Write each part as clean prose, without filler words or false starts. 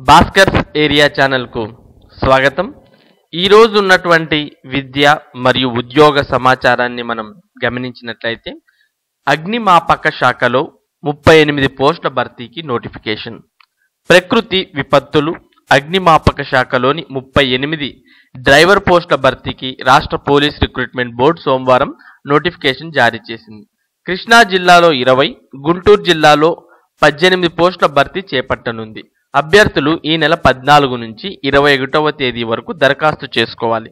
Bhaskar's area ఛానల్కు స్వాగతం. ఈరోజు ఉన్నటువంటి విద్య మరియు ఉద్యోగ సమాచారాన్ని మనం గమనించినట్లయితే అగ్నిమాపక శాఖలో 38 పోస్టుల భర్తీకి నోటిఫికేషన్. ప్రకృతి విపత్తులు అగ్నిమాపక శాఖలోని 38 డ్రైవర్ పోస్టుల భర్తీకి రాష్ట్ర పోలీస్ రిక్రూట్మెంట్ బోర్డు సోమవారం నోటిఫికేషన్ జారీ చేసింది. కృష్ణా జిల్లాలో 20, గుంటూరు జిల్లాలో 18 పోస్టుల భర్తీ చేపట్టనుంది. అభ్యర్థులు ఈ నెల 14 నుంచి 21వ తేదీ వరకు దరఖాస్తు చేసుకోవాలి.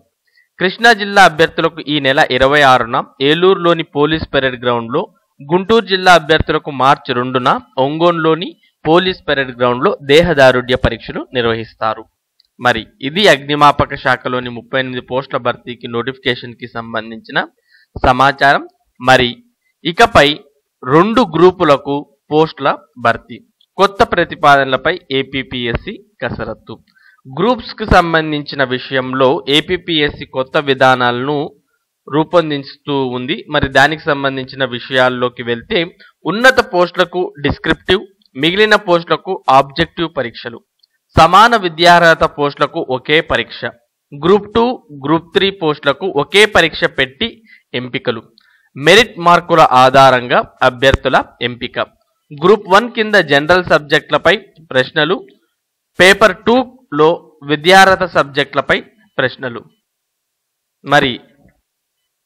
కృష్ణా జిల్లా అభ్యర్థులకు ఈ నెల 26న ఏలూరులోని పోలీస్ పెరేడ్ గ్రౌండ్లో, గుంటూరు జిల్లా అభ్యర్థులకు మార్చి 2న ఒంగోలులోని పోలీస్ పెరేడ్ గ్రౌండ్లో దేహదారుఢ్య పరీక్షలు నిర్వహిస్తారు. మరి ఇది అగ్నిమాపక శాఖలోని 38 పోస్టుల భర్తీకి నోటిఫికేషన్కి సంబంధించిన సమాచారం. మరి ఇకపై 2 గ్రూపులకు పోస్టుల భర్తీ, కొత్త ప్రతిపాదనలపై ఏపీపీఎస్సీ కసరత్తు. గ్రూప్స్కి సంబంధించిన విషయంలో ఏపీపీఎస్సీ కొత్త విధానాలను రూపొందిస్తూ ఉంది. మరి దానికి సంబంధించిన విషయాల్లోకి వెళ్తే, ఉన్నత పోస్టులకు డిస్క్రిప్టివ్, మిగిలిన పోస్టులకు ఆబ్జెక్టివ్ పరీక్షలు, సమాన విద్యార్హత పోస్టులకు ఒకే పరీక్ష, గ్రూప్ 2, గ్రూప్ 3 పోస్టులకు ఒకే పరీక్ష పెట్టి ఎంపికలు, మెరిట్ మార్కుల ఆధారంగా అభ్యర్థుల ఎంపిక, గ్రూప్ 1 కింద జనరల్ సబ్జెక్టులపై ప్రశ్నలు, పేపర్ 2లో విద్యార్హత సబ్జెక్టులపై ప్రశ్నలు. మరి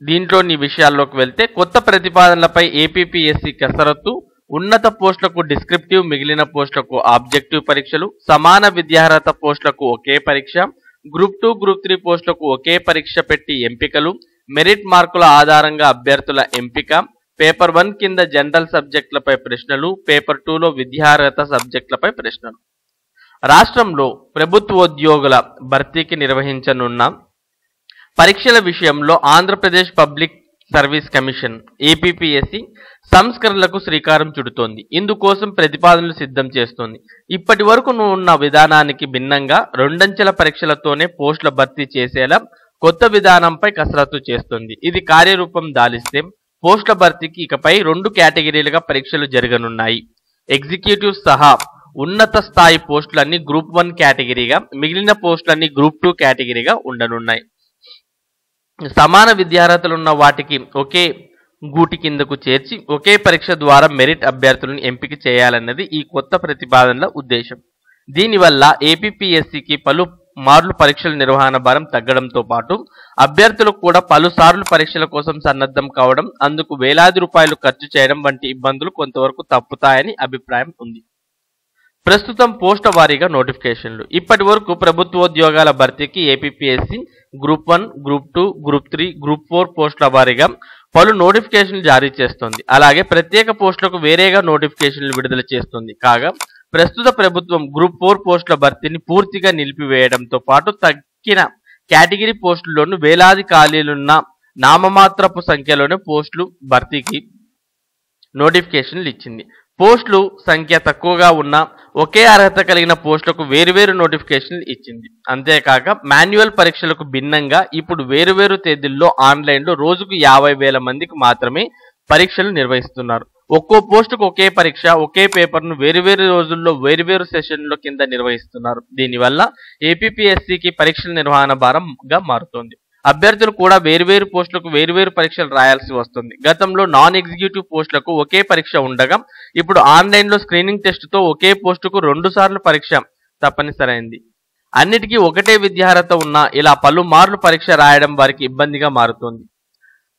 దీంట్లోని విషయాల్లోకి వెళ్తే, కొత్త ప్రతిపాదనలపై ఏపీపీఎస్సీ కసరత్తు, ఉన్నత పోస్టులకు డిస్క్రిప్టివ్, మిగిలిన పోస్టులకు ఆబ్జెక్టివ్ పరీక్షలు, సమాన విద్యార్హత పోస్టులకు ఒకే పరీక్ష, గ్రూప్ 2, గ్రూప్ 3 పోస్టులకు ఒకే పరీక్ష పెట్టి ఎంపికలు, మెరిట్ మార్కుల ఆధారంగా అభ్యర్థుల ఎంపిక, పేపర్ 1 కింద జనరల్ సబ్జెక్టులపై ప్రశ్నలు, పేపర్ 2లో విద్యార్హత సబ్జెక్టులపై ప్రశ్నలు. రాష్ట్రంలో ప్రభుత్వోద్యోగుల భర్తీకి నిర్వహించనున్న పరీక్షల విషయంలో Andhra Pradesh public service commission APPSC సంస్కరణలకు శ్రీకారం చుడుతోంది. ఇందుకోసం ప్రతిపాదనలు సిద్ధం చేస్తోంది. ఇప్పటి వరకు ఉన్న విధానానికి భిన్నంగా 2 అంచెల పరీక్షలతోనే పోస్టుల భర్తీ చేసేలా కొత్త విధానంపై కసరత్తు చేస్తోంది. ఇది కార్యరూపం దాలిస్తే పోస్టుల భర్తీకి ఇకపై 2 కేటగిరీలుగా పరీక్షలు జరగనున్నాయి. ఎగ్జిక్యూటివ్ సహా ఉన్నత స్థాయి పోస్టులన్నీ గ్రూప్ 1 కేటగిరీగా, మిగిలిన పోస్టులన్నీ గ్రూప్ 2 కేటగిరీగా ఉండనున్నాయి. సమాన విద్యార్హతలున్న వాటికి ఒకే గూటి కిందకు చేర్చి ఒకే పరీక్ష ద్వారా మెరిట్ అభ్యర్థులను ఎంపిక చేయాలన్నది ఈ కొత్త ప్రతిపాదనల ఉద్దేశం. దీనివల్ల ఏపీపీఎస్సీకి పలు మార్లు పరీక్షల నిర్వహణ భారం తగ్గడంతో పాటు అభ్యర్థులు కూడా పలుసార్లు పరీక్షల కోసం సన్నద్ధం కావడం, అందుకు వేలాది రూపాయలు ఖర్చు చేయడం వంటి ఇబ్బందులు కొంతవరకు తప్పుతాయని అభిప్రాయం ఉంది. ప్రస్తుతం పోస్టుల వారీగా నోటిఫికేషన్లు. ఇప్పటి వరకు ప్రభుత్వోద్యోగాల భర్తీకి APPSC group 1, group 2, group 3, group 4 పోస్టుల వారీగా పలు నోటిఫికేషన్లు జారీ చేస్తోంది. అలాగే ప్రత్యేక పోస్టులకు వేరేగా నోటిఫికేషన్లు విడుదల చేస్తుంది. కాగా ప్రస్తుత ప్రభుత్వం గ్రూప్ 4 పోస్టుల భర్తీని పూర్తిగా నిలిపివేయడంతో పాటు తగ్గిన కేటగిరీ పోస్టుల్లోనూ వేలాది ఖాళీలున్న నామమాత్రపు సంఖ్యలోనే పోస్టులు భర్తీకి నోటిఫికేషన్లు ఇచ్చింది. పోస్టులు సంఖ్య తక్కువగా ఉన్న ఒకే అర్హత కలిగిన పోస్టులకు వేరువేరు నోటిఫికేషన్లు ఇచ్చింది. అంతేకాక మాన్యువల్ పరీక్షలకు భిన్నంగా ఇప్పుడు వేరువేరు తేదీల్లో ఆన్లైన్లో రోజుకు 50,000 మందికి మాత్రమే పరీక్షలు నిర్వహిస్తున్నారు. ఒక్కో పోస్టుకు ఒకే పరీక్ష, ఒకే పేపర్ను వేరువేరు రోజుల్లో వేరువేరు సెషన్ల కింద నిర్వహిస్తున్నారు. దీనివల్ల ఏపీపీఎస్సీకి పరీక్షల నిర్వహణ భారంగా మారుతోంది. అభ్యర్థులు కూడా వేరువేరు పోస్టులకు వేరువేరు పరీక్షలు రాయాల్సి వస్తుంది. గతంలో నాన్ ఎగ్జిక్యూటివ్ పోస్టులకు ఒకే పరీక్ష ఉండగా ఇప్పుడు ఆన్లైన్లో స్క్రీనింగ్ టెస్టుతో ఒకే పోస్టుకు 2 సార్లు పరీక్ష తప్పనిసరైంది. అన్నిటికీ ఒకటే విద్యార్హత ఉన్నా ఇలా పలుమార్లు పరీక్ష రాయడం వారికి ఇబ్బందిగా మారుతోంది.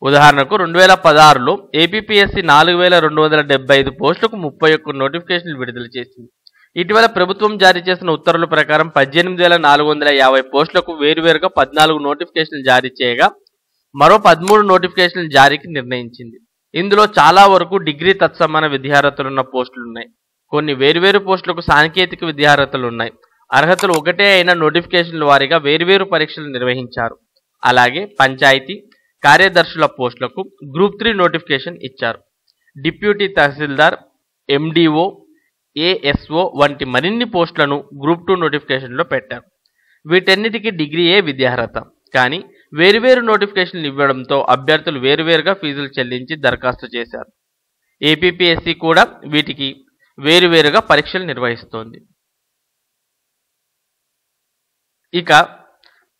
ఉదాహరణకు 2016లో ఏపీపీఎస్సీ 4,275 పోస్టులకు 31 నోటిఫికేషన్లు విడుదల చేసింది. ఇటీవల ప్రభుత్వం జారీ చేసిన ఉత్తర్వుల ప్రకారం 18,450 పోస్టులకు వేరువేరుగా 14 నోటిఫికేషన్లు జారీ చేయగా మరో 13 నోటిఫికేషన్ల జారీకి నిర్ణయించింది. ఇందులో చాలా వరకు డిగ్రీ తత్సమాన విద్యార్హతలున్న పోస్టులున్నాయి. కొన్ని వేరువేరు పోస్టులకు సాంకేతిక విద్యార్హతలున్నాయి. అర్హతలు ఒకటే అయిన నోటిఫికేషన్ల వారీగా వేరువేరు పరీక్షలు నిర్వహించారు. అలాగే పంచాయతీ కార్యదర్శుల పోస్టులకు గ్రూప్ 3 నోటిఫికేషన్ ఇచ్చారు. డిప్యూటీ తహసీల్దార్, ఎండిఓ, ఏఎస్ఓ వంటి మరిన్ని పోస్టులను గ్రూప్ 2 నోటిఫికేషన్లో పెట్టారు. వీటన్నిటికీ డిగ్రీయే విద్యార్హత. కానీ వేరువేరు నోటిఫికేషన్లు ఇవ్వడంతో అభ్యర్థులు వేరువేరుగా ఫీజులు చెల్లించి దరఖాస్తు చేశారు. ఏపీపీఎస్సీ కూడా వీటికి వేరువేరుగా పరీక్షలు నిర్వహిస్తోంది. ఇక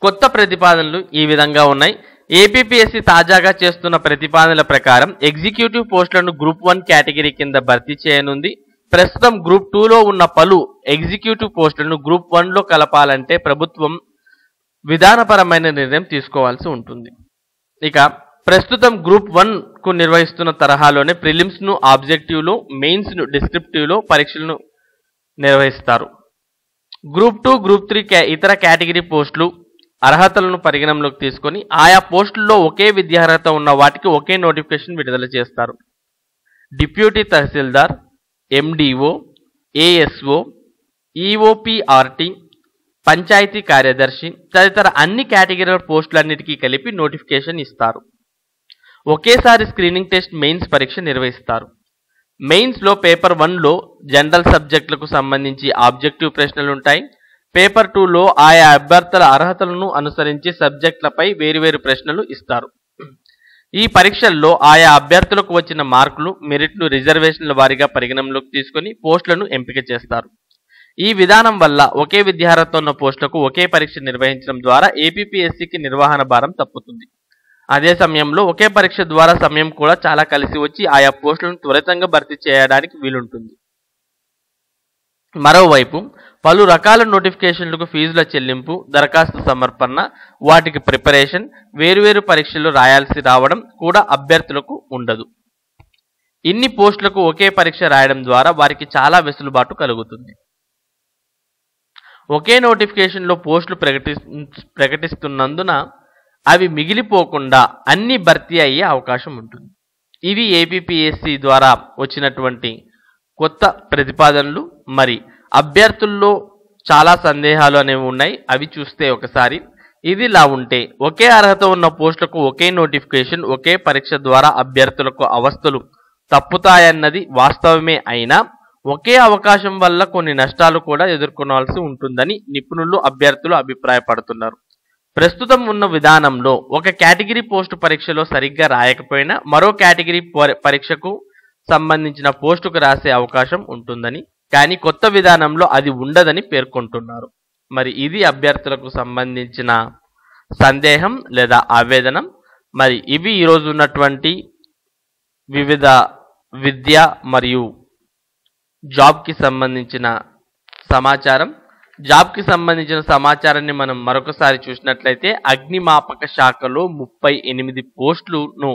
కొత్త ప్రతిపాదనలు ఈ విధంగా ఉన్నాయి. ఏపీపీఎస్సీ తాజాగా చేస్తున్న ప్రతిపాదనల ప్రకారం ఎగ్జిక్యూటివ్ పోస్టులను గ్రూప్ 1 కేటగిరీ కింద భర్తీ చేయనుంది. ప్రస్తుతం గ్రూప్ 2లో ఉన్న పలు ఎగ్జిక్యూటివ్ పోస్టులను గ్రూప్ 1లో కలపాలంటే ప్రభుత్వం విధానపరమైన నిర్ణయం తీసుకోవాల్సి ఉంటుంది. ఇక ప్రస్తుతం గ్రూప్ 1కు నిర్వహిస్తున్న తరహాలోనే ప్రిలిమ్స్ను ఆబ్జెక్టివ్లో, మెయిన్స్ను డిస్క్రిప్టివ్లో పరీక్షలను నిర్వహిస్తారు. గ్రూప్ 2, గ్రూప్ 3 ఇతర కేటగిరీ పోస్టులు అర్హతలను పరిగణనలోకి తీసుకొని ఆయా పోస్టుల్లో ఒకే విద్యార్హత ఉన్న వాటికి ఒకే నోటిఫికేషన్ విడుదల చేస్తారు. డిప్యూటీ తహసీల్దార్, ఎండిఓ, ఏఎస్ఓ, ఈఓపీఆర్టీ, పంచాయతీ కార్యదర్శి తదితర అన్ని కేటగిరీల పోస్టులన్నిటికీ కలిపి నోటిఫికేషన్ ఇస్తారు. ఒకేసారి స్క్రీనింగ్ టెస్ట్, మెయిన్స్ పరీక్ష నిర్వహిస్తారు. మెయిన్స్లో పేపర్ 1లో జనరల్ సబ్జెక్టులకు సంబంధించి ఆబ్జెక్టివ్ ప్రశ్నలుంటాయి. పేపర్ 2లో ఆయా అభ్యర్థుల అర్హతలను అనుసరించి సబ్జెక్టులపై వేరువేరు ప్రశ్నలు ఇస్తారు. ఈ పరీక్షల్లో ఆయా అభ్యర్థులకు వచ్చిన మార్కులు, మెరిట్లు రిజర్వేషన్ల వారీగా పరిగణనలోకి తీసుకొని పోస్టులను ఎంపిక చేస్తారు. ఈ విధానం వల్ల ఒకే విద్యార్హత ఉన్న పోస్టులకు ఒకే పరీక్ష నిర్వహించడం ద్వారా ఏపీపీఎస్సీకి నిర్వహణ భారం తప్పుతుంది. అదే సమయంలో ఒకే పరీక్ష ద్వారా సమయం కూడా చాలా కలిసి వచ్చి ఆయా పోస్టులను త్వరితంగా భర్తీ చేయడానికి వీలుంటుంది. మరోవైపు పలు రకాల నోటిఫికేషన్లకు ఫీజుల చెల్లింపు, దరఖాస్తు సమర్పణ, వాటికి ప్రిపరేషన్, వేరువేరు పరీక్షలు రాయాల్సి రావడం కూడా అభ్యర్థులకు ఉండదు. ఇన్ని పోస్టులకు ఒకే పరీక్ష రాయడం ద్వారా వారికి చాలా వెసులుబాటు కలుగుతుంది. ఒకే నోటిఫికేషన్లో పోస్టులు ప్రకటిస్తున్నందున అవి మిగిలిపోకుండా అన్ని భర్తీ అయ్యే అవకాశం ఉంటుంది. ఇవి ఏపీపీఎస్సీ ద్వారా వచ్చినటువంటి కొత్త ప్రతిపాదనలు. మరి అభ్యర్థుల్లో చాలా సందేహాలు అనేవి ఉన్నాయి, అవి చూస్తే ఒకసారి. ఇదిలా ఉంటే ఒకే అర్హత ఉన్న పోస్టులకు ఒకే నోటిఫికేషన్, ఒకే పరీక్ష ద్వారా అభ్యర్థులకు అవస్థలు తప్పుతాయన్నది వాస్తవమే అయినా ఒకే అవకాశం వల్ల కొన్ని నష్టాలు కూడా ఎదుర్కొనాల్సి ఉంటుందని నిపుణులు, అభ్యర్థులు అభిప్రాయపడుతున్నారు. ప్రస్తుతం ఉన్న విధానంలో ఒక కేటగిరీ పోస్టు పరీక్షలో సరిగ్గా రాయకపోయినా మరో కేటగిరీ పరీక్షకు సంబంధించిన పోస్టుకు రాసే అవకాశం ఉంటుందని, కానీ కొత్త విధానంలో అది ఉండదని పేర్కొంటున్నారు. మరి ఇది అభ్యర్థులకు సంబంధించిన సందేహం లేదా ఆవేదన. మరి ఇవి ఈరోజు ఉన్నటువంటి వివిధ విద్య మరియు జాబ్కి సంబంధించిన సమాచారం. జాబ్కి సంబంధించిన సమాచారాన్ని మనం మరొకసారి చూసినట్లయితే అగ్నిమాపక శాఖలో 38 పోస్టులను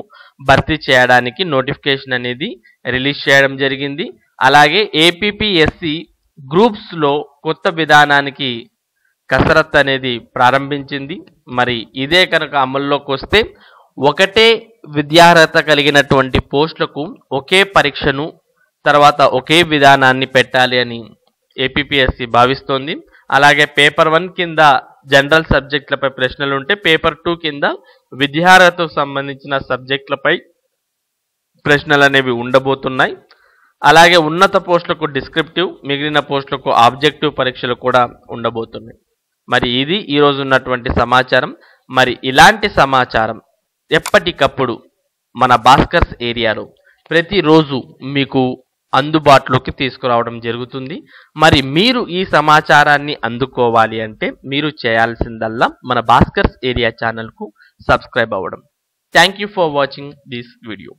భర్తీ చేయడానికి నోటిఫికేషన్ అనేది రిలీజ్ చేయడం జరిగింది. అలాగే ఏపీపీఎస్సీ గ్రూప్స్లో కొత్త విధానానికి కసరత్తు అనేది ప్రారంభించింది. మరి ఇదే కనుక అమల్లోకి వస్తే ఒకటే విద్యార్హత కలిగినటువంటి పోస్టులకు ఒకే పరీక్షను, తర్వాత ఒకే విధానాన్ని పెట్టాలి అని ఏపీపీఎస్సీ భావిస్తోంది. అలాగే పేపర్ 1 కింద జనరల్ సబ్జెక్టులపై ప్రశ్నలు ఉంటే పేపర్ 2 కింద విద్యార్హతకు సంబంధించిన సబ్జెక్టులపై ప్రశ్నలు అనేవి ఉండబోతున్నాయి. అలాగే ఉన్నత పోస్టులకు డిస్క్రిప్టివ్, మిగిలిన పోస్టులకు ఆబ్జెక్టివ్ పరీక్షలు కూడా ఉండబోతున్నాయి. మరి ఇది ఈరోజు ఉన్నటువంటి సమాచారం. మరి ఇలాంటి సమాచారం ఎప్పటికప్పుడు మన భాస్కర్స్ ఏరియాలో ప్రతిరోజు మీకు అందుబాటులోకి తీసుకురావడం జరుగుతుంది. మరి మీరు ఈ సమాచారాన్ని అందుకోవాలి అంటే మీరు చేయాల్సిందల్లా మన భాస్కర్స్ ఏరియా ఛానల్కు సబ్స్క్రైబ్ అవ్వడం. Thank you for watching this video.